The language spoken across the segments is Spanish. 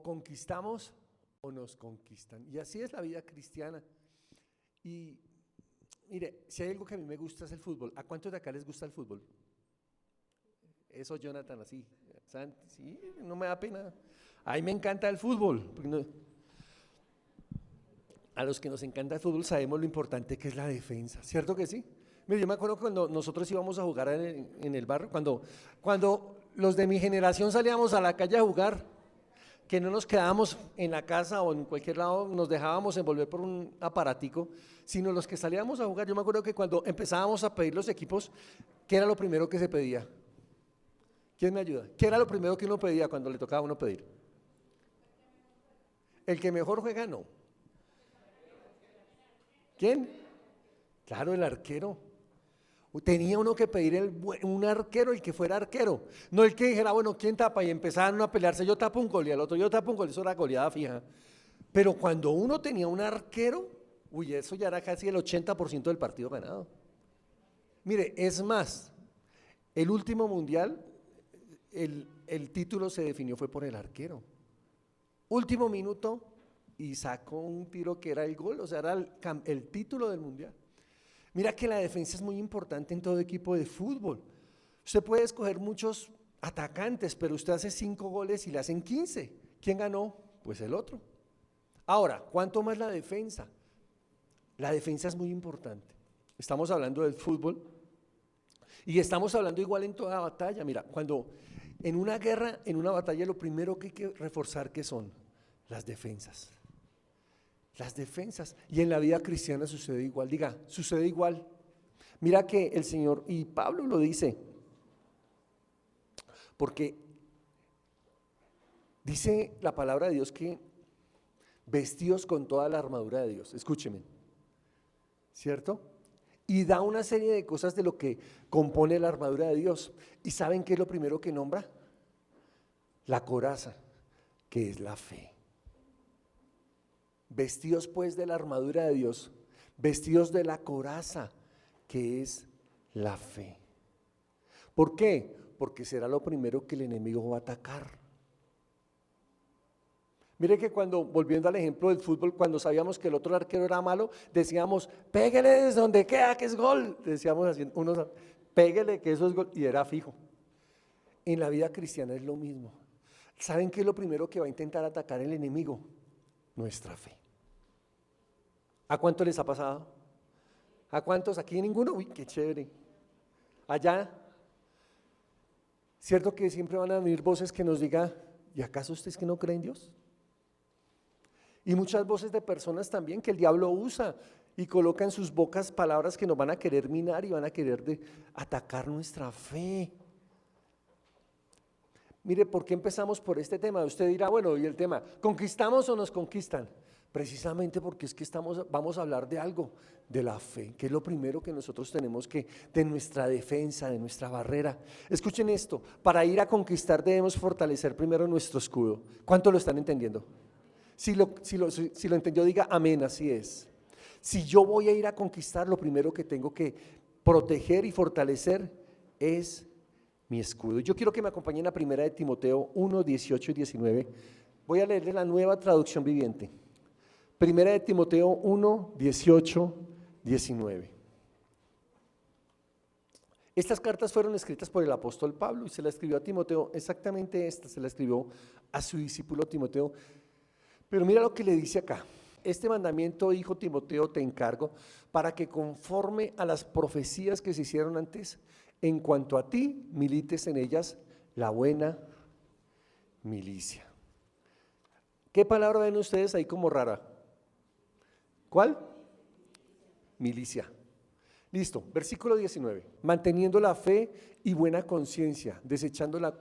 conquistamos o nos conquistan. Y así es la vida cristiana. Y mire, si hay algo que a mí me gusta es el fútbol. ¿A cuántos de acá les gusta el fútbol? Eso, Jonathan, así. Santi, sí, no me da pena. A mí me encanta el fútbol. A los que nos encanta el fútbol sabemos lo importante que es la defensa, ¿cierto que sí? Mire, yo me acuerdo cuando nosotros íbamos a jugar en el barrio, cuando los de mi generación salíamos a la calle a jugar, que no nos quedábamos en la casa o en cualquier lado, nos dejábamos envolver por un aparatico, sino los que salíamos a jugar. Yo me acuerdo que cuando empezábamos a pedir los equipos, ¿qué era lo primero que se pedía? ¿Quién me ayuda? ¿Qué era lo primero que uno pedía cuando le tocaba a uno pedir? El que mejor juega, no. ¿Quién? Claro, el arquero. Tenía uno que pedir un arquero, el que fuera arquero, no el que dijera, bueno, ¿quién tapa? Y empezaban a pelearse, yo tapo un gol y al otro yo tapo un gol, eso era goleada fija. Pero cuando uno tenía un arquero, uy, eso ya era casi el 80% del partido ganado. Mire, es más, el último mundial, el título se definió fue por el arquero. Último minuto y sacó un tiro que era el gol, o sea, era el título del mundial. Mira que la defensa es muy importante en todo equipo de fútbol. Usted puede escoger muchos atacantes, pero usted hace 5 goles y le hacen 15. ¿Quién ganó? Pues el otro. Ahora, ¿cuánto más la defensa? La defensa es muy importante. Estamos hablando del fútbol y estamos hablando igual en toda batalla. Mira, cuando en una guerra, en una batalla, lo primero que hay que reforzar, ¿qué son? Las defensas. Las defensas, y en la vida cristiana sucede igual, diga, sucede igual. Mira que el Señor, y Pablo lo dice, porque dice la palabra de Dios que vestidos con toda la armadura de Dios, escúcheme, ¿cierto? Y da una serie de cosas de lo que compone la armadura de Dios, y ¿saben qué es lo primero que nombra? La coraza, que es la fe. Vestidos pues de la armadura de Dios, vestidos de la coraza, que es la fe. ¿Por qué? Porque será lo primero que el enemigo va a atacar. Mire que cuando, volviendo al ejemplo del fútbol, cuando sabíamos que el otro arquero era malo, decíamos, pégale desde donde queda que es gol. Decíamos así, unos, pégale que eso es gol, y era fijo. En la vida cristiana es lo mismo. ¿Saben qué es lo primero que va a intentar atacar el enemigo? Nuestra fe. ¿A cuántos les ha pasado? ¿A cuántos? ¿Aquí ninguno? Uy, qué chévere. Allá, ¿cierto que siempre van a venir voces que nos digan, ¿y acaso ustedes que no creen en Dios? Y muchas voces de personas también que el diablo usa y coloca en sus bocas palabras que nos van a querer minar y van a querer atacar nuestra fe. Mire, ¿por qué empezamos por este tema? Usted dirá, bueno, y el tema, ¿conquistamos o nos conquistan? Precisamente porque es que vamos a hablar de algo, de la fe, que es lo primero que nosotros tenemos que, de nuestra defensa, de nuestra barrera. Escuchen esto, para ir a conquistar debemos fortalecer primero nuestro escudo. ¿Cuánto lo están entendiendo? Si lo entendió, diga amén, así es. Si yo voy a ir a conquistar, lo primero que tengo que proteger y fortalecer es mi escudo. Yo quiero que me acompañen a 1 de Timoteo 1, 18 y 19. Voy a leerle la Nueva Traducción Viviente. 1 de Timoteo 1, 18, 19. Estas cartas fueron escritas por el apóstol Pablo y se la escribió a Timoteo, exactamente esta se la escribió a su discípulo Timoteo. Pero mira lo que le dice acá: este mandamiento, hijo Timoteo, te encargo para que conforme a las profecías que se hicieron antes, en cuanto a ti, milites en ellas la buena milicia. ¿Qué palabra ven ustedes ahí como rara? ¿Cuál? Milicia. Listo, versículo 19. Manteniendo la fe y buena conciencia, desechando la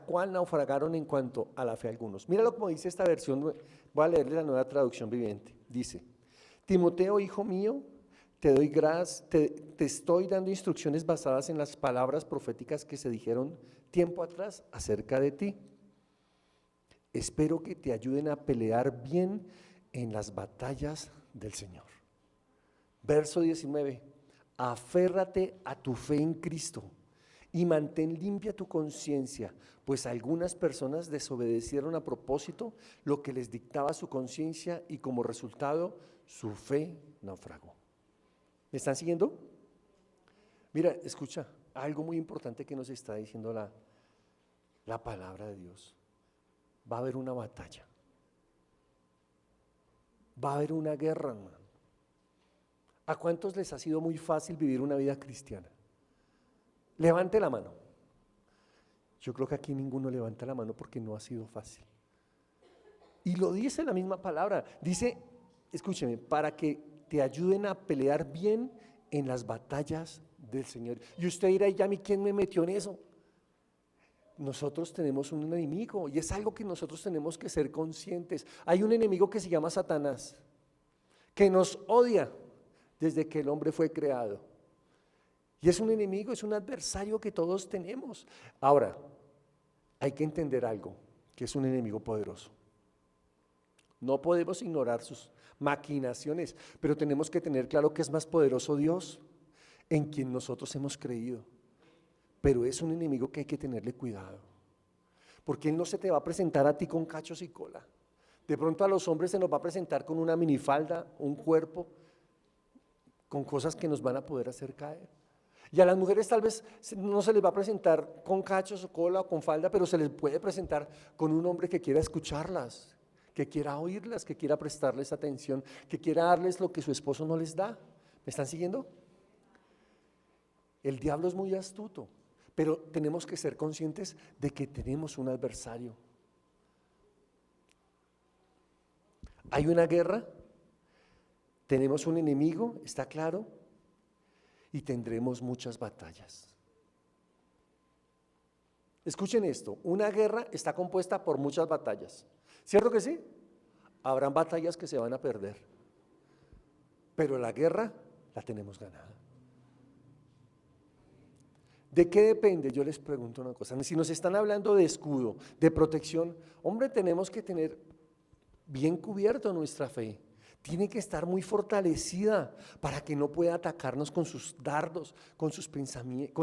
cual naufragaron en cuanto a la fe algunos. Míralo como dice esta versión, voy a leerle la Nueva Traducción Viviente. Dice: Timoteo, hijo mío, te estoy dando instrucciones basadas en las palabras proféticas que se dijeron tiempo atrás acerca de ti. Espero que te ayuden a pelear bien en las batallas del Señor. Verso 19: aférrate a tu fe en Cristo Y mantén limpia tu conciencia, pues algunas personas desobedecieron a propósito lo que les dictaba su conciencia y como resultado su fe naufragó. ¿Me están siguiendo? Mira, escucha, algo muy importante que nos está diciendo la palabra de Dios. Va a haber una batalla. Va a haber una guerra, hermano. ¿A cuántos les ha sido muy fácil vivir una vida cristiana? Levante la mano. Yo creo que aquí ninguno levanta la mano porque no ha sido fácil. Y lo dice la misma palabra. Dice, escúcheme, para que te ayuden a pelear bien en las batallas del Señor. Y usted dirá, ¿y a mí quién me metió en eso? Nosotros tenemos un enemigo y es algo que nosotros tenemos que ser conscientes. Hay un enemigo que se llama Satanás, que nos odia desde que el hombre fue creado. Y es un enemigo, es un adversario que todos tenemos. Ahora, hay que entender algo, que es un enemigo poderoso. No podemos ignorar sus maquinaciones, pero tenemos que tener claro que es más poderoso Dios, en quien nosotros hemos creído. Pero es un enemigo que hay que tenerle cuidado, porque Él no se te va a presentar a ti con cachos y cola. De pronto a los hombres se nos va a presentar con una minifalda, un cuerpo, con cosas que nos van a poder hacer caer. Y a las mujeres tal vez no se les va a presentar con cachos o cola o con falda, pero se les puede presentar con un hombre que quiera escucharlas, que quiera oírlas, que quiera prestarles atención, que quiera darles lo que su esposo no les da. ¿Me están siguiendo? El diablo es muy astuto, pero tenemos que ser conscientes de que tenemos un adversario. Hay una guerra, tenemos un enemigo, está claro, y tendremos muchas batallas. Escuchen esto, una guerra está compuesta por muchas batallas, ¿cierto que sí? Habrán batallas que se van a perder, pero la guerra la tenemos ganada. ¿De qué depende? Yo les pregunto una cosa, si nos están hablando de escudo, de protección, hombre, tenemos que tener bien cubierto nuestra fe. Tiene que estar muy fortalecida para que no pueda atacarnos con sus dardos, con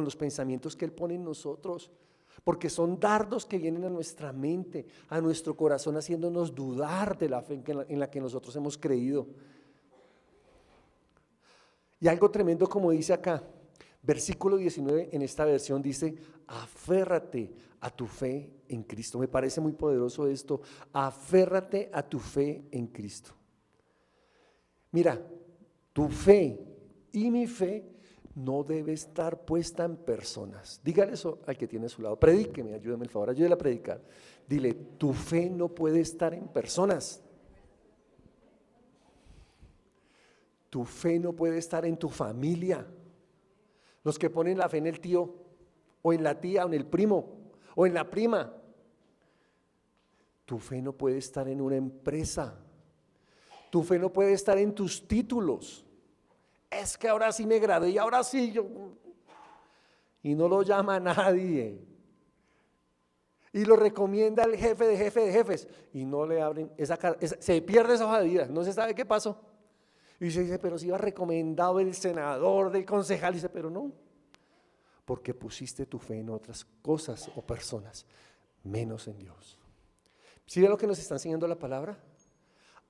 los pensamientos que Él pone en nosotros. Porque son dardos que vienen a nuestra mente, a nuestro corazón, haciéndonos dudar de la fe en la que nosotros hemos creído. Y algo tremendo como dice acá, versículo 19 en esta versión dice, aférrate a tu fe en Cristo. Me parece muy poderoso esto, aférrate a tu fe en Cristo. Mira, tu fe y mi fe no debe estar puesta en personas. Dígale eso al que tiene a su lado, predíqueme, ayúdame el favor, ayúdele a predicar. Dile, tu fe no puede estar en personas. Tu fe no puede estar en tu familia. Los que ponen la fe en el tío, o en la tía, o en el primo, o en la prima. Tu fe no puede estar en una empresa. Tu fe no puede estar en tus títulos. Es que ahora sí me gradué y ahora sí yo. Y no lo llama nadie. Y lo recomienda el jefe de jefes. Y no le abren se pierde esa hoja de vida. No se sabe qué pasó. Y se dice, pero si iba recomendado el senador, del concejal. Y dice, pero no. Porque pusiste tu fe en otras cosas o personas, menos en Dios. ¿Sí ve lo que nos está enseñando la palabra?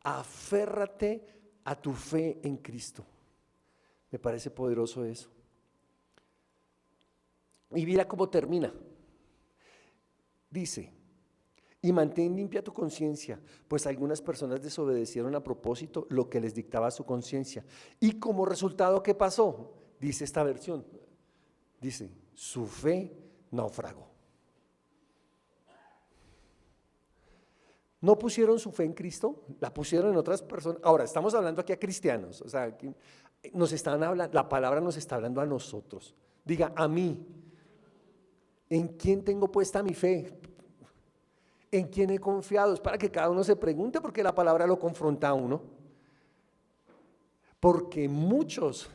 Aférrate a tu fe en Cristo. Me parece poderoso eso. Y mira cómo termina. Dice, y mantén limpia tu conciencia, pues algunas personas desobedecieron a propósito lo que les dictaba su conciencia. Y como resultado, ¿qué pasó? Dice esta versión, dice, su fe naufragó. ¿No pusieron su fe en Cristo? La pusieron en otras personas. Ahora, estamos hablando aquí a cristianos, o sea, aquí nos están hablando, la palabra nos está hablando a nosotros. Diga, a mí, ¿en quién tengo puesta mi fe? ¿En quién he confiado? Es para que cada uno se pregunte, porque la palabra lo confronta a uno. Porque muchos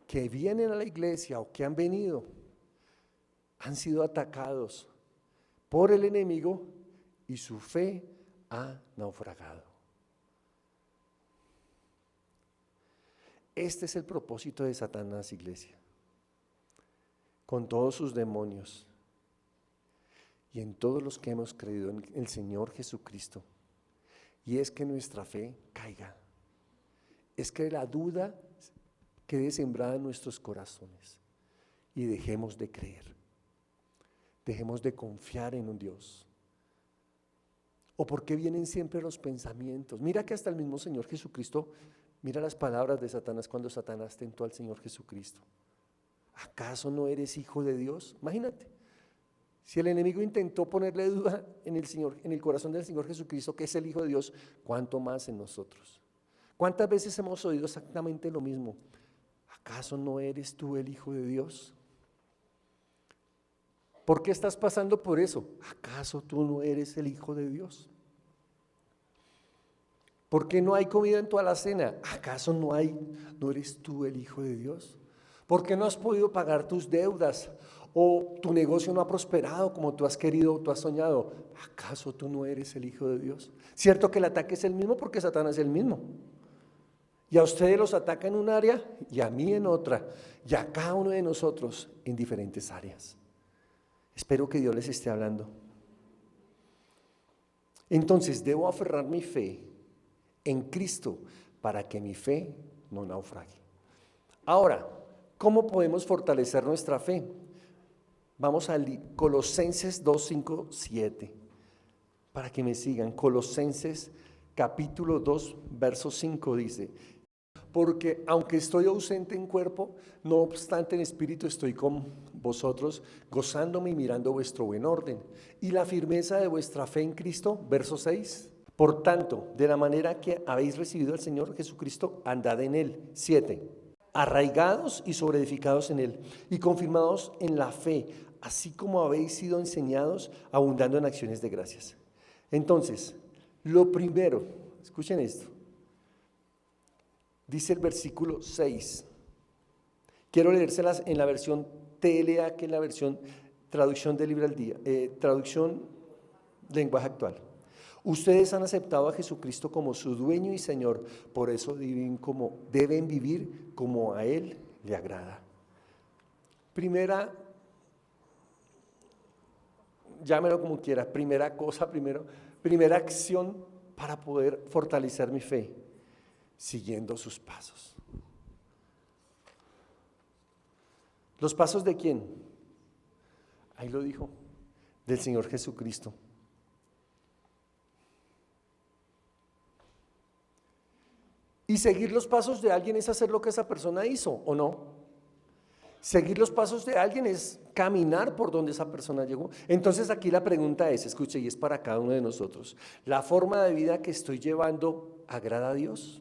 que vienen a la iglesia o que han venido han sido atacados por el enemigo y su fe ha naufragado. Este es el propósito de Satanás, iglesia. con todos sus demonios y en todos los que hemos creído en el Señor Jesucristo. Y es que nuestra fe caiga. Es que la duda quede sembrada en nuestros corazones y dejemos de creer. Dejemos de confiar en un Dios. ¿O por qué vienen siempre los pensamientos? Mira que hasta el mismo Señor Jesucristo, mira las palabras de Satanás cuando Satanás tentó al Señor Jesucristo. ¿Acaso no eres hijo de Dios? Imagínate, si el enemigo intentó ponerle duda en el corazón del Señor Jesucristo, que es el Hijo de Dios, ¿cuánto más en nosotros? ¿Cuántas veces hemos oído exactamente lo mismo? ¿Acaso no eres tú el Hijo de Dios? ¿Por qué estás pasando por eso? ¿Acaso tú no eres el Hijo de Dios? ¿Por qué no hay comida en tu alacena? ¿Acaso no eres tú el Hijo de Dios? ¿Por qué no has podido pagar tus deudas? ¿O tu negocio no ha prosperado como tú has querido o tú has soñado? ¿Acaso tú no eres el Hijo de Dios? Cierto que el ataque es el mismo porque Satanás es el mismo. Y a ustedes los ataca en un área y a mí en otra. Y a cada uno de nosotros en diferentes áreas. Espero que Dios les esté hablando. Entonces, debo aferrar mi fe en Cristo para que mi fe no naufrague. Ahora, ¿cómo podemos fortalecer nuestra fe? Vamos a Colosenses 2, 5, 7. Para que me sigan. Colosenses capítulo 2, verso 5 dice: porque aunque estoy ausente en cuerpo, no obstante en espíritu estoy con vosotros, gozándome y mirando vuestro buen orden y la firmeza de vuestra fe en Cristo. Verso 6. Por tanto, de la manera que habéis recibido al Señor Jesucristo, andad en Él. 7. Arraigados y sobreedificados en Él y confirmados en la fe, así como habéis sido enseñados, abundando en acciones de gracias. Entonces, lo primero, escuchen esto. Dice el versículo 6. Quiero leérselas en la versión TLA, que es la versión traducción del libro al día, traducción lenguaje actual. Ustedes han aceptado a Jesucristo como su dueño y Señor, por eso deben vivir como a Él le agrada. Primera, llámelo como quiera, primera acción para poder fortalecer mi fe. Siguiendo sus pasos. ¿Los pasos de quién? Ahí lo dijo, del Señor Jesucristo. Y seguir los pasos de alguien es hacer lo que esa persona hizo, ¿o no? Seguir los pasos de alguien es caminar por donde esa persona llegó. Entonces aquí la pregunta es, escuche, y es para cada uno de nosotros: ¿la forma de vida que estoy llevando agrada a Dios?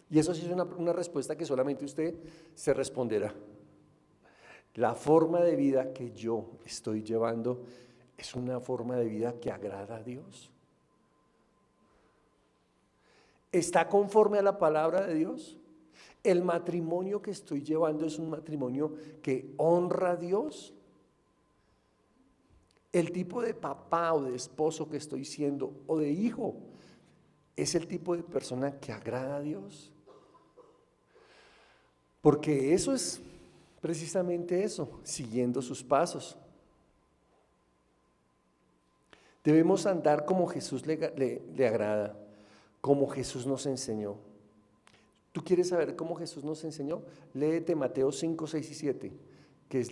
Y eso sí es una respuesta que solamente usted se responderá. La forma de vida que yo estoy llevando es una forma de vida que agrada a Dios. ¿Está conforme a la palabra de Dios? ¿El matrimonio que estoy llevando es un matrimonio que honra a Dios? ¿El tipo de papá o de esposo que estoy siendo o de hijo es el tipo de persona que agrada a Dios? Porque eso es precisamente eso, siguiendo sus pasos. Debemos andar como Jesús le agrada, como Jesús nos enseñó. ¿Tú quieres saber cómo Jesús nos enseñó? Léete Mateo 5, 6 y 7, que es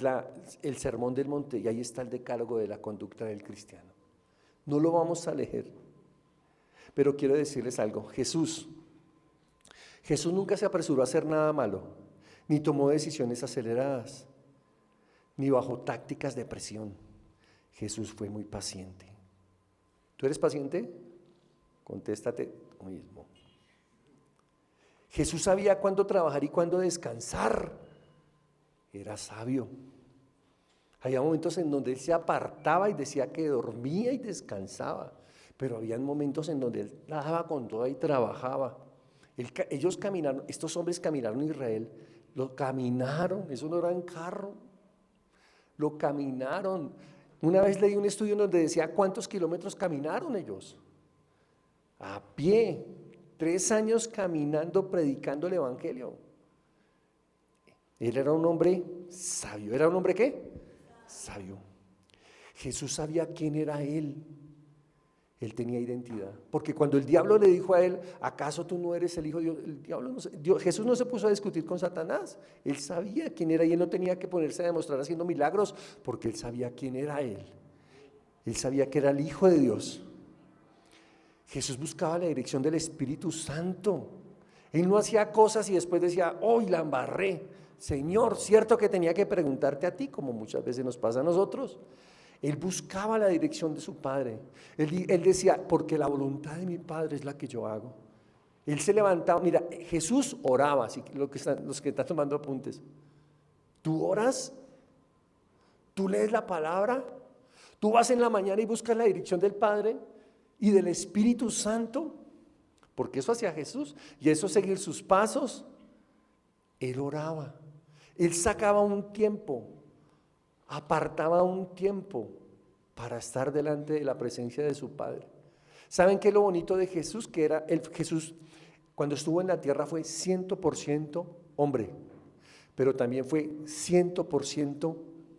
el sermón del monte, y ahí está el decálogo de la conducta del cristiano. No lo vamos a leer, pero quiero decirles algo. Jesús nunca se apresuró a hacer nada malo, ni tomó decisiones aceleradas, ni bajo tácticas de presión. Jesús fue muy paciente. ¿Tú eres paciente? Contéstate tú mismo. Jesús sabía cuándo trabajar y cuándo descansar. Era sabio. Había momentos en donde Él se apartaba y decía que dormía y descansaba, pero había momentos en donde Él la daba con toda y trabajaba. Ellos caminaron, estos hombres caminaron en Israel, lo caminaron, eso no era en carro, lo caminaron. Una vez leí un estudio en donde decía cuántos kilómetros caminaron ellos, a pie, 3 años caminando, predicando el evangelio. Él era un hombre sabio. ¿Era un hombre qué? Sabio. Jesús sabía quién era él. Él tenía identidad. Porque cuando el diablo le dijo a él, ¿acaso tú no eres el Hijo de Dios? El diablo Jesús no se puso a discutir con Satanás. Él sabía quién era y él no tenía que ponerse a demostrar haciendo milagros porque él sabía quién era él. Él sabía que era el Hijo de Dios. Jesús buscaba la dirección del Espíritu Santo. Él no hacía cosas y después decía, hoy la embarré. Señor, cierto que tenía que preguntarte a ti, como muchas veces nos pasa a nosotros. Él buscaba la dirección de su Padre. Él decía, porque la voluntad de mi Padre es la que yo hago. Él se levantaba, mira, Jesús oraba, así que los que están tomando apuntes. ¿Tú oras? ¿Tú lees la palabra? ¿Tú vas en la mañana y buscas la dirección del Padre y del Espíritu Santo? Porque eso hacía Jesús y eso seguir sus pasos. Él oraba, él sacaba un tiempo, apartaba un tiempo para estar delante de la presencia de su Padre. ¿Saben qué es lo bonito de Jesús? Que era Jesús cuando estuvo en la tierra fue 100% hombre, pero también fue 100%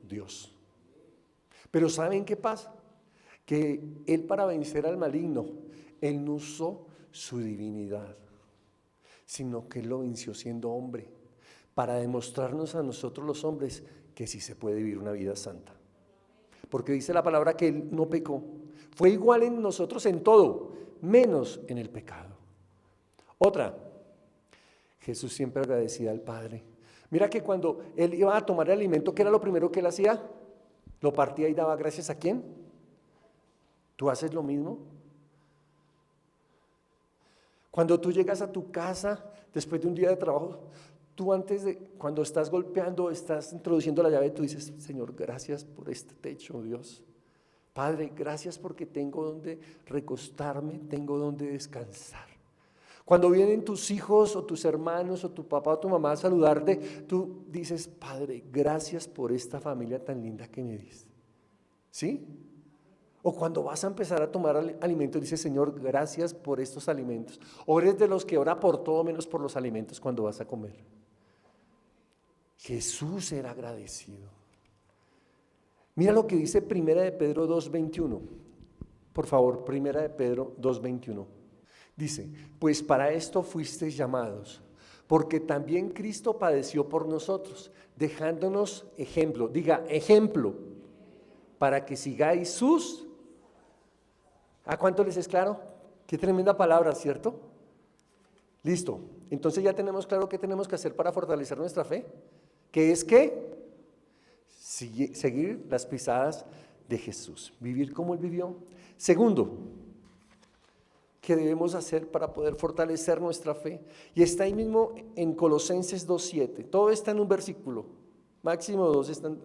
Dios. Pero ¿saben qué pasa? Que él, para vencer al maligno, él no usó su divinidad, sino que él lo venció siendo hombre, para demostrarnos a nosotros los hombres que sí se puede vivir una vida santa. Porque dice la palabra que él no pecó, fue igual en nosotros en todo, menos en el pecado. Otra, Jesús siempre agradecía al Padre. Mira que cuando él iba a tomar el alimento, ¿qué era lo primero que él hacía? Lo partía y daba gracias ¿a quién? ¿Tú haces lo mismo? Cuando tú llegas a tu casa después de un día de trabajo, tú cuando estás golpeando, estás introduciendo la llave, tú dices, Señor, gracias por este techo, Dios. Padre, gracias porque tengo donde recostarme, tengo donde descansar. Cuando vienen tus hijos o tus hermanos o tu papá o tu mamá a saludarte, tú dices, Padre, gracias por esta familia tan linda que me diste. ¿Sí? O cuando vas a empezar a tomar alimentos, dices, Señor, gracias por estos alimentos. O eres de los que ora por todo menos por los alimentos cuando vas a comer. Jesús era agradecido. Mira lo que dice Primera de Pedro 2:21. Por favor, Primera de Pedro 2:21. Dice, pues para esto fuisteis llamados, porque también Cristo padeció por nosotros, dejándonos ejemplo, diga ejemplo, para que sigáis sus... ¿A cuánto les es claro? Qué tremenda palabra, ¿cierto? Listo, entonces ya tenemos claro qué tenemos que hacer para fortalecer nuestra fe, que es que seguir las pisadas de Jesús, vivir como Él vivió. Segundo, ¿qué debemos hacer para poder fortalecer nuestra fe? Y está ahí mismo en Colosenses 2:7, todo está en un versículo, máximo dos están.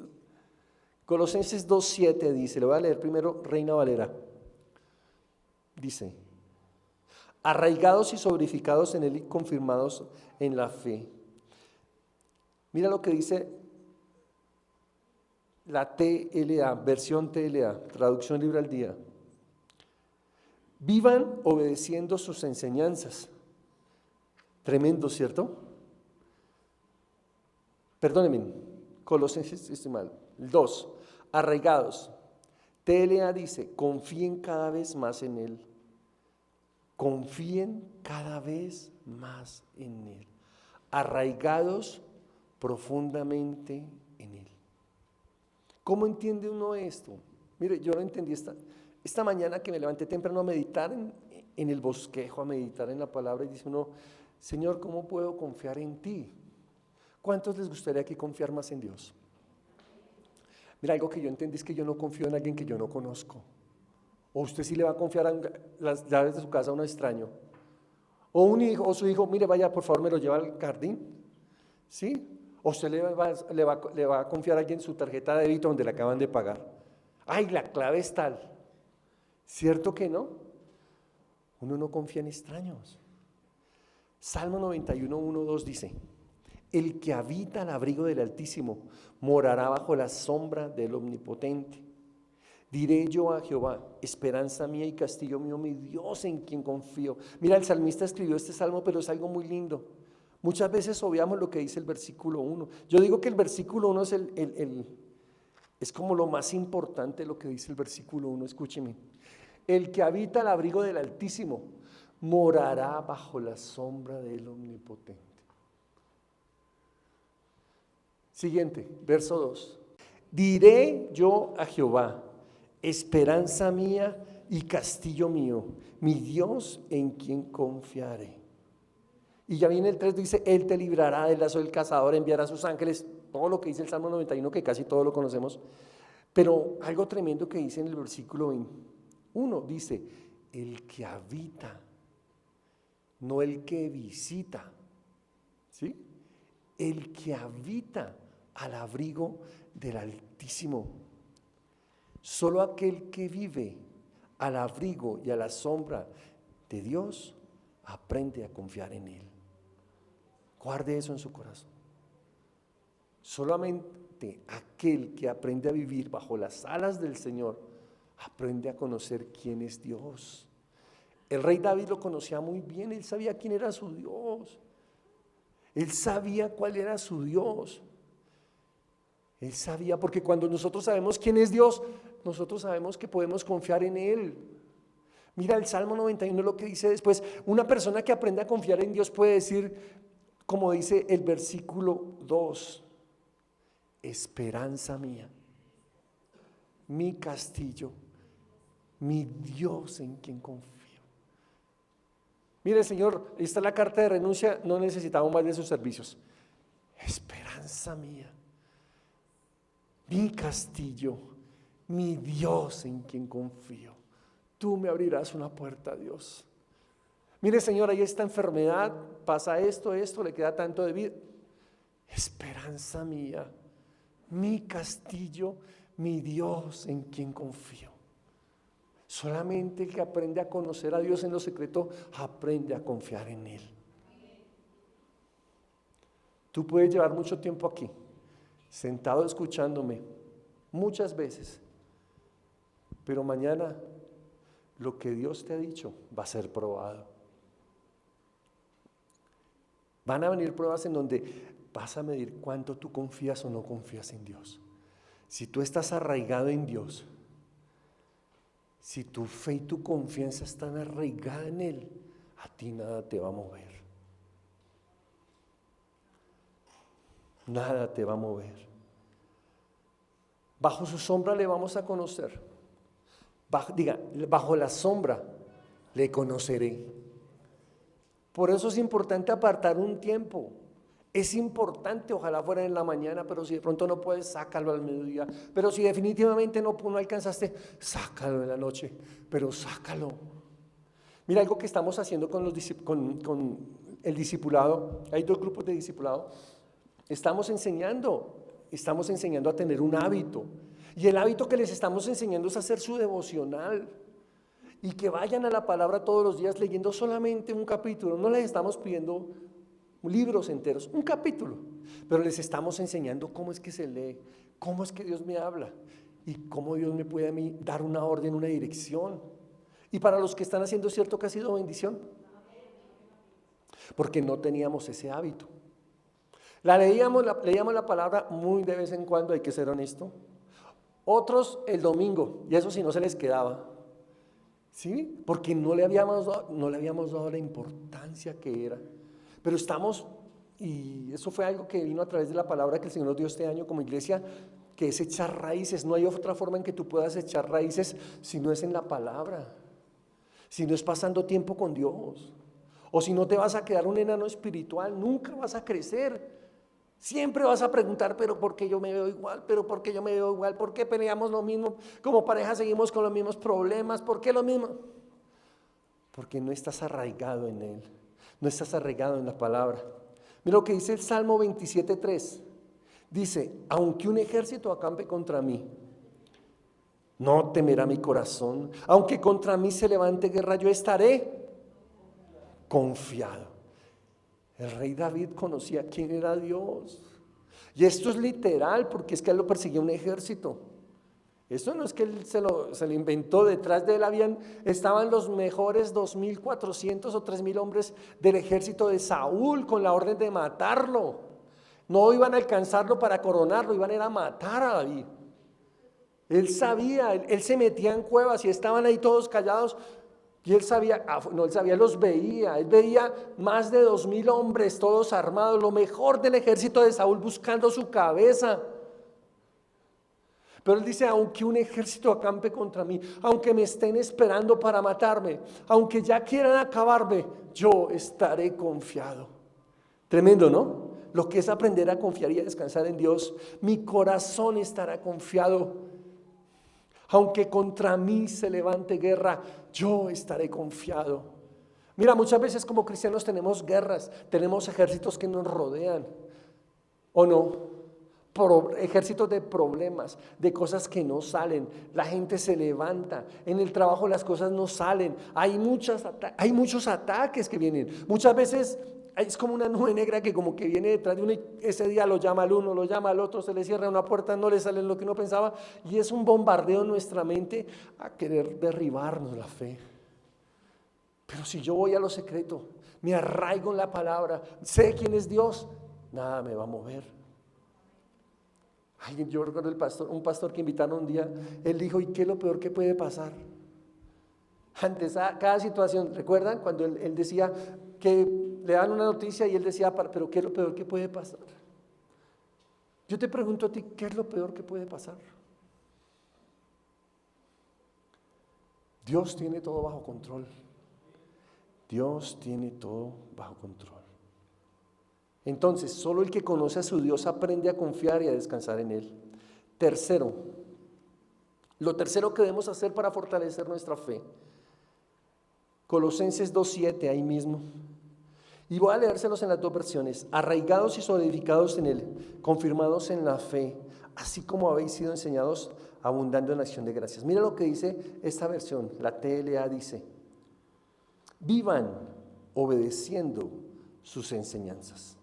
Colosenses 2:7 dice, le voy a leer primero Reina Valera, dice, arraigados y sobreedificados en Él y confirmados en la fe. Mira lo que dice la TLA, versión TLA, traducción libre al día. Vivan obedeciendo sus enseñanzas. Tremendo, ¿cierto? Perdónenme, Colosenses, estoy mal. 2, arraigados. TLA dice, confíen cada vez más en Él. Confíen cada vez más en Él. Arraigados profundamente en Él. ¿Cómo entiende uno esto? Mire, yo lo entendí esta mañana que me levanté temprano a meditar en el bosquejo, a meditar en la palabra, y dice uno, Señor, ¿cómo puedo confiar en ti? ¿Cuántos les gustaría aquí confiar más en Dios? Mira, algo que yo entendí es que yo no confío en alguien que yo no conozco. O usted sí le va a confiar las llaves de su casa a un extraño. O un hijo, o su hijo, mire, vaya, por favor, me lo lleva al jardín. ¿Sí? O usted le va a confiar a alguien su tarjeta de débito donde le acaban de pagar. Ay, la clave es tal. ¿Cierto que no? Uno no confía en extraños. Salmo 91, 1, 2 dice, el que habita al abrigo del Altísimo morará bajo la sombra del Omnipotente. Diré yo a Jehová, esperanza mía y castillo mío, mi Dios en quien confío. Mira, el salmista escribió este salmo, pero es algo muy lindo, Muchas veces obviamos lo que dice el versículo 1. Yo digo que el versículo 1 es es como lo más importante lo que dice el versículo 1. Escúcheme. El que habita al abrigo del Altísimo morará bajo la sombra del Omnipotente. Siguiente, verso 2. Diré yo a Jehová, esperanza mía y castillo mío, mi Dios en quien confiaré. Y ya viene el 3, dice, Él te librará del lazo del cazador, enviará a sus ángeles, todo lo que dice el Salmo 91, que casi todo lo conocemos. Pero algo tremendo que dice en el versículo 21, dice, el que habita, no el que visita, ¿sí? El que habita al abrigo del Altísimo. Solo aquel que vive al abrigo y a la sombra de Dios aprende a confiar en Él. Guarde eso en su corazón. Solamente aquel que aprende a vivir bajo las alas del Señor aprende a conocer quién es Dios. El rey David lo conocía muy bien, él sabía quién era su Dios. Él sabía cuál era su Dios. Él sabía, porque cuando nosotros sabemos quién es Dios, nosotros sabemos que podemos confiar en Él. Mira el Salmo 91 lo que dice después. Una persona que aprende a confiar en Dios puede decir, como dice el versículo 2, esperanza mía, mi castillo, mi Dios en quien confío. Mire, Señor, esta es la carta de renuncia, no necesitamos más de sus servicios. Esperanza mía, mi castillo, mi Dios en quien confío. Tú me abrirás una puerta, Dios. Mire, Señor, ahí esta enfermedad, pasa esto, le queda tanto de vida. Esperanza mía, mi castillo, mi Dios en quien confío. Solamente el que aprende a conocer a Dios en lo secreto, aprende a confiar en Él. Tú puedes llevar mucho tiempo aquí, sentado escuchándome, muchas veces, pero mañana lo que Dios te ha dicho va a ser probado. Van a venir pruebas en donde vas a medir cuánto tú confías o no confías en Dios. Si tú estás arraigado en Dios, si tu fe y tu confianza están arraigadas en Él, a ti nada te va a mover. Nada te va a mover. Bajo su sombra le vamos a conocer. Bajo la sombra le conoceré. Por eso es importante apartar un tiempo. Es importante, ojalá fuera en la mañana, pero si de pronto no puedes, sácalo al mediodía. Pero si definitivamente no alcanzaste, sácalo en la noche, pero sácalo. Mira algo que estamos haciendo con el discipulado. Hay 2 grupos de discipulado. Estamos enseñando a tener un hábito. Y el hábito que les estamos enseñando es hacer su devocional. Y que vayan a la palabra todos los días leyendo solamente un capítulo. No les estamos pidiendo libros enteros, un capítulo, pero les estamos enseñando cómo es que se lee, cómo es que Dios me habla y cómo Dios me puede a mí dar una orden, una dirección. Y para los que están haciendo, ¿cierto que ha sido bendición? Porque no teníamos ese hábito. Leíamos la palabra muy de vez en cuando, hay que ser honesto. Otros el domingo, y eso sí no se les quedaba. ¿Sí? Porque no le habíamos dado la importancia que era. Pero estamos, y eso fue algo que vino a través de la palabra que el Señor nos dio este año como iglesia, que es echar raíces. No hay otra forma en que tú puedas echar raíces si no es en la palabra, si no es pasando tiempo con Dios, o si no te vas a quedar un enano espiritual, nunca vas a crecer. Siempre vas a preguntar, pero ¿por qué yo me veo igual? ¿Pero por qué yo me veo igual? ¿Por qué peleamos lo mismo? Como pareja seguimos con los mismos problemas. ¿Por qué lo mismo? Porque no estás arraigado en Él. No estás arraigado en la palabra. Mira lo que dice el Salmo 27:3. Dice, aunque un ejército acampe contra mí, no temerá mi corazón. Aunque contra mí se levante guerra, yo estaré confiado. El rey David conocía quién era Dios. Y esto es literal, porque es que él lo perseguía un ejército. Esto no es que él se lo inventó, detrás de él estaban los mejores 2.400 o 3.000 hombres del ejército de Saúl con la orden de matarlo. No iban a alcanzarlo para coronarlo, iban a ir a matar a David. Él sabía, él se metía en cuevas y estaban ahí todos callados. Y él sabía, los veía, él veía más de 2.000 hombres todos armados, lo mejor del ejército de Saúl buscando su cabeza. Pero él dice, aunque un ejército acampe contra mí, aunque me estén esperando para matarme, aunque ya quieran acabarme, yo estaré confiado. Tremendo, ¿no? Lo que es aprender a confiar y a descansar en Dios. Mi corazón estará confiado. Aunque contra mí se levante guerra, yo estaré confiado. Mira, muchas veces como cristianos tenemos guerras, tenemos ejércitos que nos rodean, ¿o no? Ejércitos de problemas, de cosas que no salen. La gente se levanta, en el trabajo las cosas no salen. Hay muchos ataques que vienen. Muchas veces es como una nube negra que como que viene detrás de uno y ese día lo llama al uno, lo llama al otro, se le cierra una puerta, no le sale lo que uno pensaba y es un bombardeo en nuestra mente a querer derribarnos la fe. Pero si yo voy a lo secreto, me arraigo en la palabra, sé quién es Dios, nada me va a mover. Yo recuerdo un pastor que invitaron un día, él dijo, ¿y qué es lo peor que puede pasar? Ante cada situación, ¿recuerdan? Cuando él decía que le dan una noticia y él decía, pero ¿qué es lo peor que puede pasar? Yo te pregunto a ti, ¿qué es lo peor que puede pasar? Dios tiene todo bajo control. Dios tiene todo bajo control. Entonces, solo el que conoce a su Dios aprende a confiar y a descansar en Él. Lo tercero que debemos hacer para fortalecer nuestra fe. Colosenses 2:7, ahí mismo. Y voy a leérselos en las dos versiones. Arraigados y solidificados en Él, confirmados en la fe, así como habéis sido enseñados, abundando en acción de gracias. Mira lo que dice esta versión, la TLA dice, vivan obedeciendo sus enseñanzas.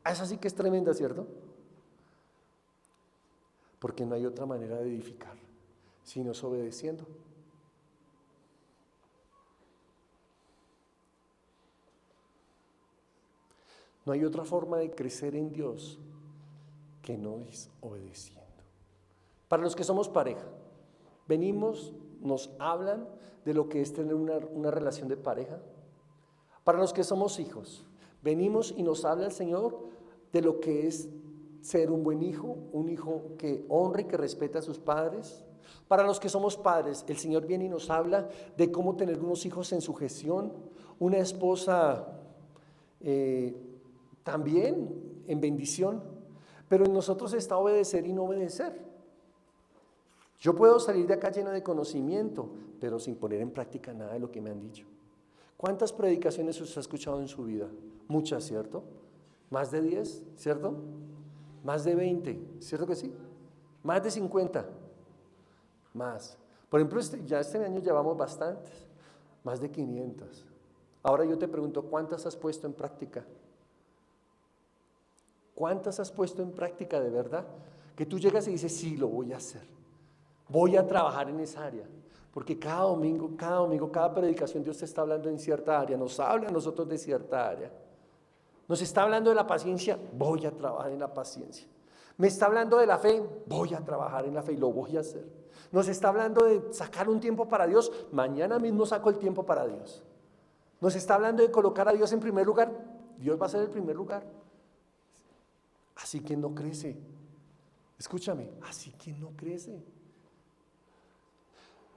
Esa sí que es tremenda, ¿cierto? Porque no hay otra manera de edificar, sino es obedeciendo. No hay otra forma de crecer en Dios que no es obedeciendo. Para los que somos pareja, venimos, nos hablan de lo que es tener una relación de pareja. Para los que somos hijos, venimos y nos habla el Señor de lo que es ser un buen hijo, un hijo que honra y que respeta a sus padres. Para los que somos padres, el Señor viene y nos habla de cómo tener unos hijos en sujeción, una esposa también en bendición, pero en nosotros está obedecer y no obedecer. Yo puedo salir de acá lleno de conocimiento, pero sin poner en práctica nada de lo que me han dicho. ¿Cuántas predicaciones usted ha escuchado en su vida? Muchas, ¿cierto? ¿Más de 10? ¿Cierto? ¿Más de 20? ¿Cierto que sí? ¿Más de 50? Más. Por ejemplo, ya este año llevamos bastantes, más de 500. Ahora yo te pregunto, ¿cuántas has puesto en práctica? ¿Cuántas has puesto en práctica de verdad? Que tú llegas y dices, sí, lo voy a hacer. Voy a trabajar en esa área. Porque cada domingo, cada predicación Dios te está hablando en cierta área. Nos habla a nosotros de cierta área. Nos está hablando de la paciencia, voy a trabajar en la paciencia. Me está hablando de la fe, voy a trabajar en la fe y lo voy a hacer. Nos está hablando de sacar un tiempo para Dios, mañana mismo saco el tiempo para Dios. Nos está hablando de colocar a Dios en primer lugar, Dios va a ser el primer lugar. Así que no crece. Escúchame, así que no crece.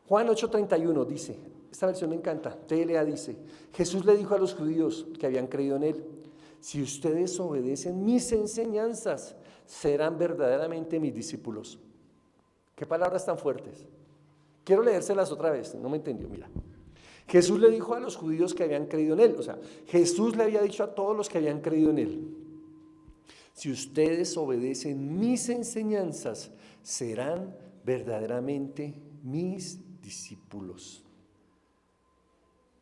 Juan 8:31 dice, esta versión me encanta, TLA dice, Jesús le dijo a los judíos que habían creído en Él, si ustedes obedecen mis enseñanzas, serán verdaderamente mis discípulos. ¿Qué palabras tan fuertes? Quiero leérselas otra vez, no me entendió, mira. Jesús le dijo a los judíos que habían creído en Él, o sea, Jesús le había dicho a todos los que habían creído en Él, si ustedes obedecen mis enseñanzas, serán verdaderamente mis discípulos.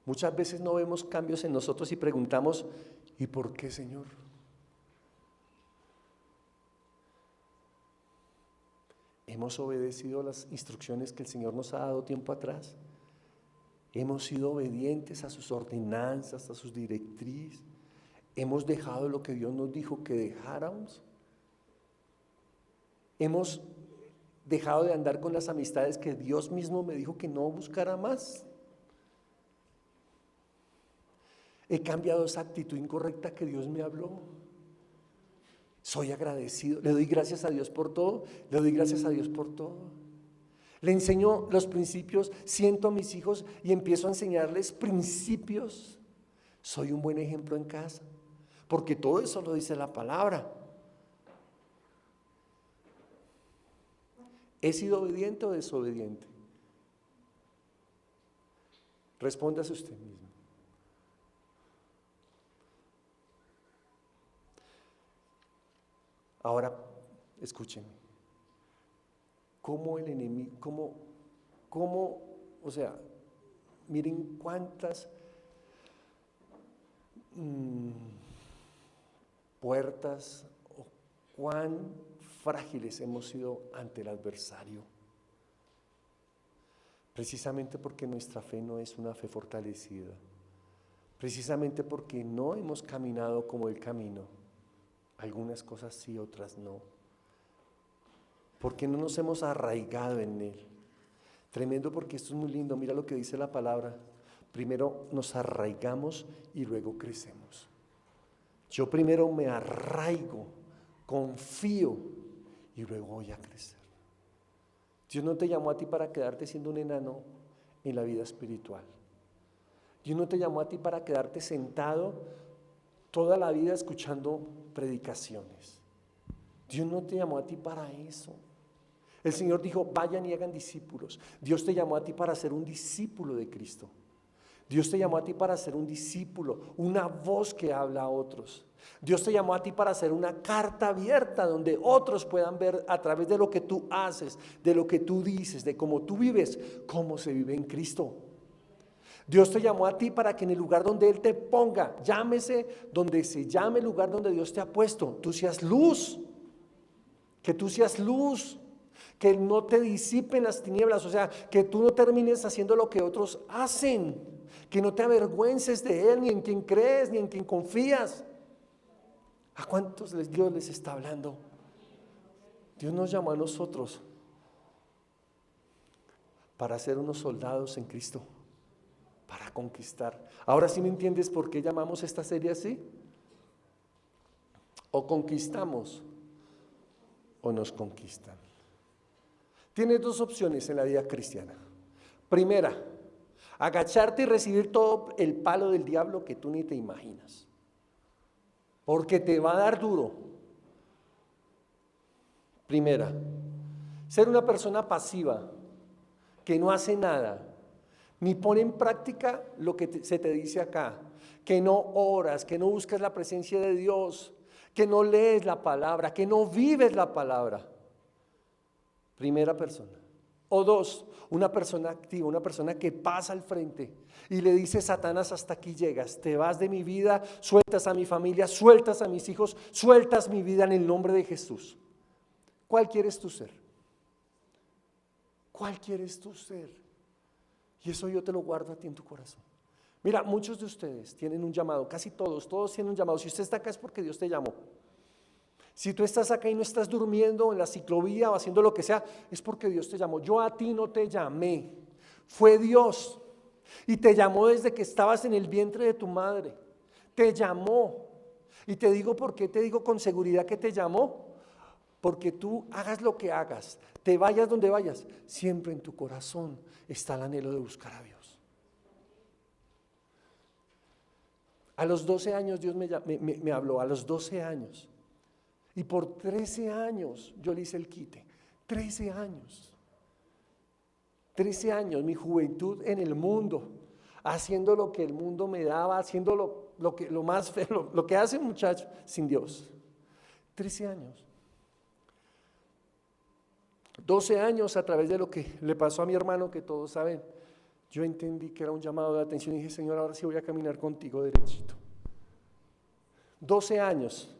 Muchas veces no vemos cambios en nosotros y preguntamos, ¿y por qué, Señor? ¿Hemos obedecido las instrucciones que el Señor nos ha dado tiempo atrás? ¿Hemos sido obedientes a sus ordenanzas, a sus directrices? ¿Hemos dejado lo que Dios nos dijo que dejáramos? ¿Hemos dejado de andar con las amistades que Dios mismo me dijo que no buscara más? ¿He cambiado esa actitud incorrecta que Dios me habló? Soy agradecido, le doy gracias a Dios por todo, le doy gracias a Dios por todo. Le enseño los principios, siento a mis hijos y empiezo a enseñarles principios. Soy un buen ejemplo en casa, porque todo eso lo dice la palabra. ¿He sido obediente o desobediente? Respóndase usted mismo. Ahora, escúchenme. ¿Cómo el enemigo, o sea, miren cuántas puertas o cuán frágiles hemos sido ante el adversario? Precisamente porque nuestra fe no es una fe fortalecida, precisamente porque no hemos caminado como Él caminó. Algunas cosas sí, otras no. Porque no nos hemos arraigado en Él. Tremendo, porque esto es muy lindo. Mira lo que dice la palabra. Primero nos arraigamos y luego crecemos. Yo primero me arraigo, confío y luego voy a crecer. Dios no te llamó a ti para quedarte siendo un enano en la vida espiritual. Dios no te llamó a ti para quedarte sentado toda la vida escuchando predicaciones. Dios no te llamó a ti para eso. El Señor dijo, vayan y hagan discípulos. Dios te llamó a ti para ser un discípulo de Cristo. Dios te llamó a ti para ser un discípulo, una voz que habla a otros. Dios te llamó a ti para ser una carta abierta donde otros puedan ver a través de lo que tú haces, de lo que tú dices, de cómo tú vives, cómo se vive en Cristo. Dios te llamó a ti para que en el lugar donde Él te ponga, llámese donde se llame el lugar donde Dios te ha puesto, tú seas luz, que tú seas luz, que no te disipen las tinieblas, o sea, que tú no termines haciendo lo que otros hacen, que no te avergüences de Él, ni en quien crees, ni en quien confías. ¿A cuántos Dios les está hablando? Dios nos llamó a nosotros para ser unos soldados en Cristo, para conquistar. Ahora sí me entiendes por qué llamamos esta serie así. O conquistamos o nos conquistan. Tienes dos opciones en la vida cristiana. Primera, agacharte y recibir todo el palo del diablo que tú ni te imaginas, porque te va a dar duro. Primera, ser una persona pasiva que no hace nada, ni pone en práctica lo que se te dice acá, que no oras, que no buscas la presencia de Dios, que no lees la palabra, que no vives la palabra. Primera persona. O dos, una persona activa, una persona que pasa al frente y le dice: Satanás, hasta aquí llegas, te vas de mi vida, sueltas a mi familia, sueltas a mis hijos, sueltas mi vida en el nombre de Jesús. ¿Cuál quieres tú ser? ¿Cuál quieres tú ser? Y eso yo te lo guardo a ti en tu corazón. Mira, muchos de ustedes tienen un llamado, casi todos tienen un llamado. Si usted está acá es porque Dios te llamó. Si tú estás acá y no estás durmiendo en la ciclovía o haciendo lo que sea, es porque Dios te llamó. Yo a ti no te llamé, fue Dios. Y te llamó desde que estabas en el vientre de tu madre. Te llamó. Y te digo por qué, te digo con seguridad que te llamó. Porque tú hagas lo que hagas, te vayas donde vayas, siempre en tu corazón está el anhelo de buscar a Dios. A los 12 años Dios me habló, a los 12 años. Y por 13 años yo le hice el quite. 13 años. 13 años, mi juventud en el mundo, haciendo lo que el mundo me daba, haciendo lo más feo, lo que hace un muchacho sin Dios. 13 años. 12 años a través de lo que le pasó a mi hermano, que todos saben. Yo entendí que era un llamado de atención y dije: Señor, ahora sí voy a caminar contigo derechito. 12 años.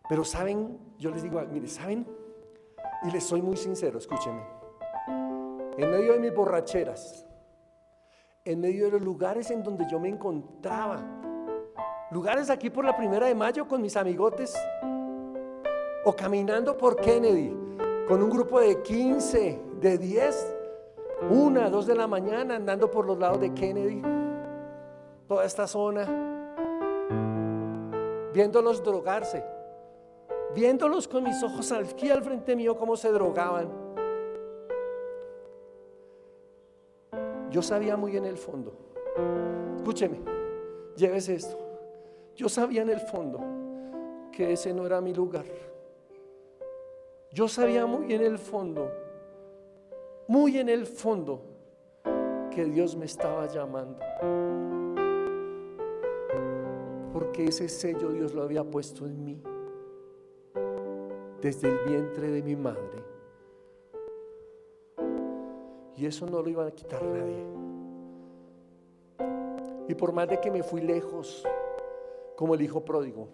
Pero saben, yo les digo, mire, ¿saben? Y les soy muy sincero, escúcheme. En medio de mis borracheras, en medio de los lugares en donde yo me encontraba, lugares aquí por la 1 de Mayo con mis amigotes, o caminando por Kennedy con un grupo de 15, de 10, 1, 2 de la mañana andando por los lados de Kennedy, toda esta zona, viéndolos drogarse, viéndolos con mis ojos aquí al frente mío cómo se drogaban. Yo sabía muy en el fondo, escúcheme, llévese esto, yo sabía en el fondo que ese no era mi lugar. Yo sabía muy en el fondo, que Dios me estaba llamando, porque ese sello Dios lo había puesto en mí desde el vientre de mi madre, y eso no lo iba a quitar nadie. Y por más de que me fui lejos, como el hijo pródigo,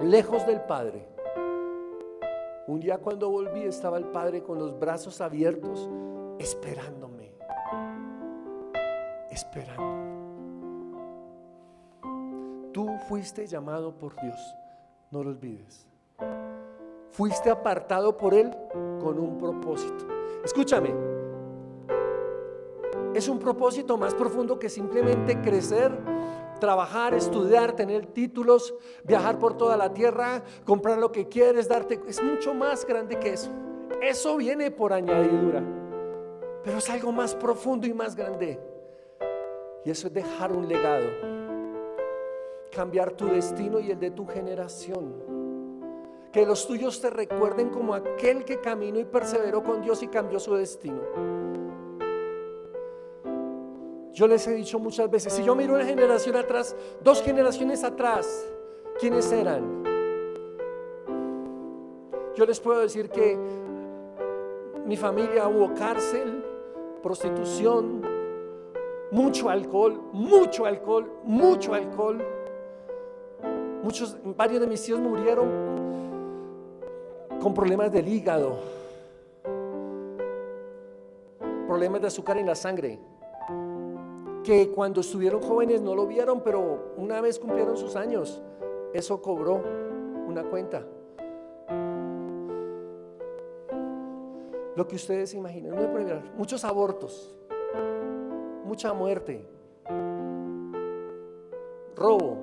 lejos del Padre, un día cuando volví estaba el Padre con los brazos abiertos, esperándome, esperando. Tú fuiste llamado por Dios, no lo olvides. Fuiste apartado por Él con un propósito. Escúchame, es un propósito más profundo que simplemente crecer, trabajar, estudiar, tener títulos, viajar por toda la tierra, comprar lo que quieres, darte. Es mucho más grande que eso. Eso viene por añadidura, pero es algo más profundo y más grande. Y eso es dejar un legado, cambiar tu destino y el de tu generación. Que los tuyos te recuerden como aquel que caminó y perseveró con Dios y cambió su destino. Yo les he dicho muchas veces, si yo miro una generación atrás, 2 generaciones atrás, ¿quiénes eran? Yo les puedo decir que mi familia hubo cárcel, prostitución, mucho alcohol. Varios de mis tíos murieron con problemas del hígado, problemas de azúcar en la sangre, que cuando estuvieron jóvenes no lo vieron, pero una vez cumplieron sus años, eso cobró una cuenta. Lo que ustedes se imaginan, muchos abortos, mucha muerte, robo,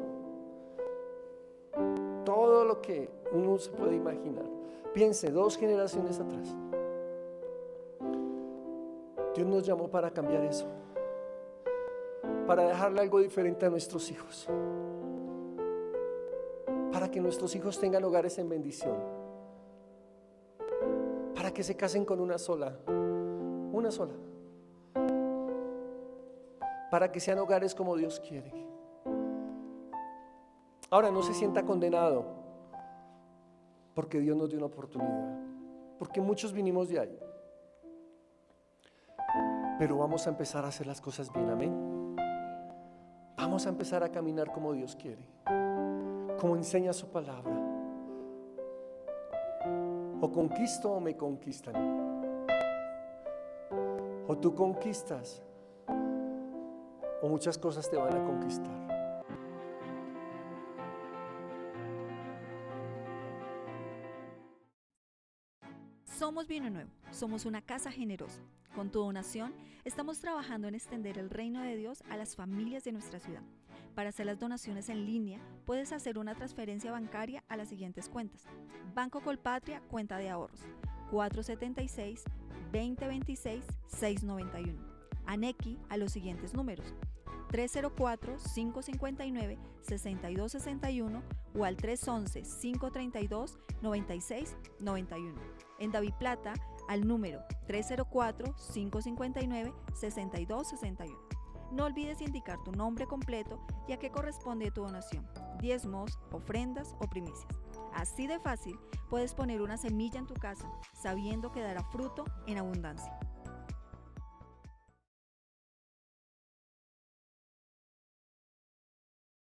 todo lo que uno se puede imaginar. Piense, 2 generaciones atrás. Dios nos llamó para cambiar eso, para dejarle algo diferente a nuestros hijos, para que nuestros hijos tengan hogares en bendición, para que se casen con una sola, para que sean hogares como Dios quiere. Ahora no se sienta condenado, porque Dios nos dio una oportunidad, porque muchos vinimos de ahí, pero vamos a empezar a hacer las cosas bien, amén. Vamos a empezar a caminar como Dios quiere, como enseña su palabra. O conquisto o me conquistan, o tú conquistas o muchas cosas te van a conquistar. Somos Vino Nuevo, somos una casa generosa. Con tu donación, estamos trabajando en extender el reino de Dios a las familias de nuestra ciudad. Para hacer las donaciones en línea, puedes hacer una transferencia bancaria a las siguientes cuentas. Banco Colpatria, cuenta de ahorros, 476-2026-691. Anequi a los siguientes números, 304-559-6261 o al 311-532-9691. En David Plata, al número 304-559-6261. No olvides indicar tu nombre completo y a qué corresponde tu donación, diezmos, ofrendas o primicias. Así de fácil puedes poner una semilla en tu casa, sabiendo que dará fruto en abundancia.